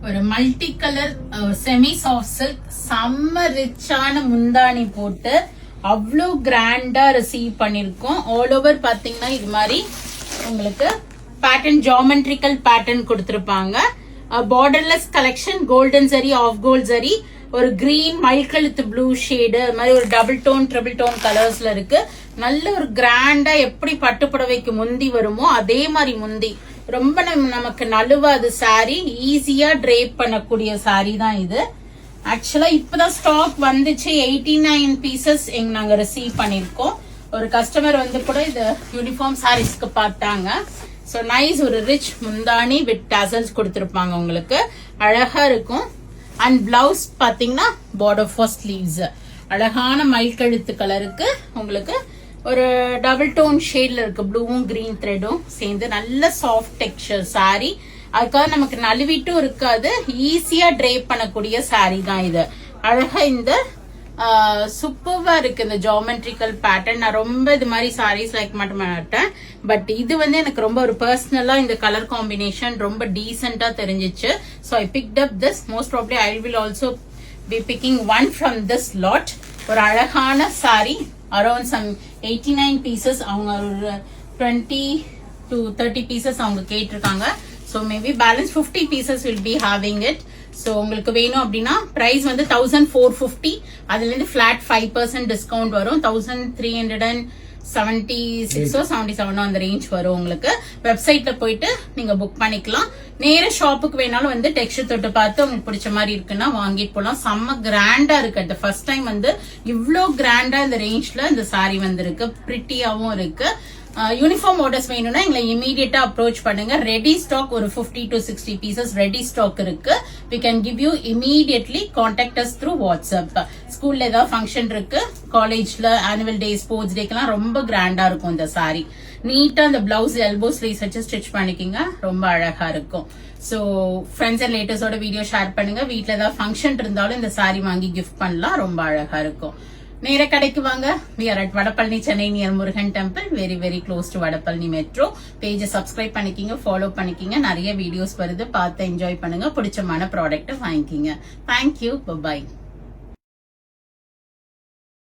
ஒரு multi colour semi soft silk செம்ம ரிச்சான முந்தானி போட்டு அவ்வளோ கிராண்டா ரிசீவ் பண்ணிருக்கோம். ஆல் ஓவர் பாத்தீங்கன்னா இது மாதிரி உங்களுக்கு பேட்டர்ன் ஜாமெட்ரிக்கல் பேட்டர்ன் கொடுத்திருப்பாங்க. பார்டர்லெஸ் கலெக்ஷன், கோல்டன் சரி, ஆஃப் கோல்ட் சரி, ஒரு கிரீன் மல்கழுத்து ப்ளூ ஷேடு மாதிரி ஒரு டபுள் டோன் ட்ரிபிள் டோன் கலர்ஸ்ல இருக்கு. நல்ல ஒரு கிராண்டா எப்படி பட்டு புடவைக்கு முந்தி வருமோ அதே மாதிரி முந்தி ரொம்ப நமக்கு நழுவாது சாரி, ஈஸியா ட்ரேப் பண்ணக்கூடிய சாரி தான் இது. ஆக்சுவலா இப்பதான் ஸ்டாக் வந்துச்சு. 89 பீசஸ் நாங்க ரிசீவ் பண்ணிருக்கோம். ஒரு கஸ்டமர் வந்து கூட இது யூனிஃபார்ம் சாரீஸ்க்கு பார்த்தாங்க. சோ நைஸ், ஒரு ரிச் முந்தானி வித் டசல்ஸ் கொடுத்திருப்பாங்க. உங்களுக்கு அழகா இருக்கும். அண்ட் பிளவுஸ் பாத்தீங்கன்னா பார்டர் ஃபார் ஸ்லீவ்ஸ் அழகான மல்கழுத்து கலருக்கு உங்களுக்கு ஒரு டபுள் டோன் ஷேட்ல இருக்கு. ப்ளூவும் கிரீன் த்ரெடும் சேர்ந்து நல்ல சாஃப்ட் டெக்ஸ்சர் சாரி. அதுக்காக நமக்கு நழுவிட்டும் இருக்காது, ஈஸியா ட்ரேப் பண்ணக்கூடிய சாரி தான் இது. அழகா இந்த சூப்பர்வா இருக்கு இந்த ஜாமெட்ரிக்கல் பேட்டர்ன். நான் ரொம்ப இது மாதிரி சாரீஸ் லைக் மாட்டேன், பட் இது வந்து எனக்கு ரொம்ப ஒரு பர்சனலா இந்த கலர் காம்பினேஷன் ரொம்ப டீசென்டா தெரிஞ்சிச்சு. So I picked up this. Most probably I will also be picking one from this lot. ஒரு அழகான சாரி, அரௌண்ட் சம் 89 பீசஸ். அவங்க ஒரு 20 to 30 பீசஸ் அவங்க கேட்டிருக்காங்க. So maybe balance 50 pieces will be having it. So உங்களுக்கு வேணும் அப்படின்னா price வந்து 1450. அதுல இருந்து பிளாட் 5% டிஸ்கவுண்ட் வரும். 1376 77 அந்த ரேஞ்ச் வரும். உங்களுக்கு வெப்சைட்ல போயிட்டு நீங்க புக் பண்ணிக்கலாம். நேர ஷாப்புக்கு வேணாலும் வந்து டெக்ஸ்டர் தொட்டு பார்த்து உங்களுக்கு பிடிச்ச மாதிரி இருக்குன்னா வாங்கிட்டு போலாம். செம்ம கிராண்டா இருக்கு. ஃபர்ஸ்ட் டைம் வந்து இவ்வளோ கிராண்டா இந்த ரேஞ்ச்ல இந்த சாரி வந்திருக்கு. பிரிட்டியாவும் இருக்கு. யூனிஃபார்ம் ஆர்டர்ஸ் வேணும்னா எங்களை இமீடியட்டா அப்ரோச் பண்ணுங்க. ரெடி ஸ்டாக் ஒரு 50 to 60 பீசஸ் ரெடி ஸ்டாக் இருக்கு. we can give you immediately. contact us through WhatsApp. ஸ்கூல்ல ஏதாவது ஃபங்க்ஷன் இருக்கு, காலேஜ்ல ஆனுவல் டே, ஸ்போர்ட்ஸ் டேக்கெல்லாம் ரொம்ப கிராண்டா இருக்கும் இந்த சாரி. நீட்டா இந்த பிளவுஸ் எல்போ ஸ்லீவ்ஸ் வச்சு ஸ்டிச் பண்ணிக்கிங்க, ரொம்ப அழகா இருக்கும். சோ ஃப்ரெண்ட்ஸ் அண்ட் ரிலேட்டிவ்ஸோட வீடியோ ஷேர் பண்ணுங்க. வீட்டுல ஏதாவது ஃபங்க்ஷன் இருந்தாலும் இந்த சாரி வாங்கி கிஃப்ட் பண்ணலாம், ரொம்ப அழகா இருக்கும். நேர கடைக்கு வாங்க. we are at Vadapalani, Chennai, near Murugan temple, very very close to Vadapalani metro. பேஜை சப்ஸ்கிரைப் பண்ணிக்கிங்க, ஃபாலோ பண்ணிக்கிங்க. நிறைய வீடியோஸ் வருது, பார்த்து என்ஜாய் பண்ணுங்க. பிடிச்சமான ப்ராடக்ட் வாங்கிக்கிங்க. Thank you, by.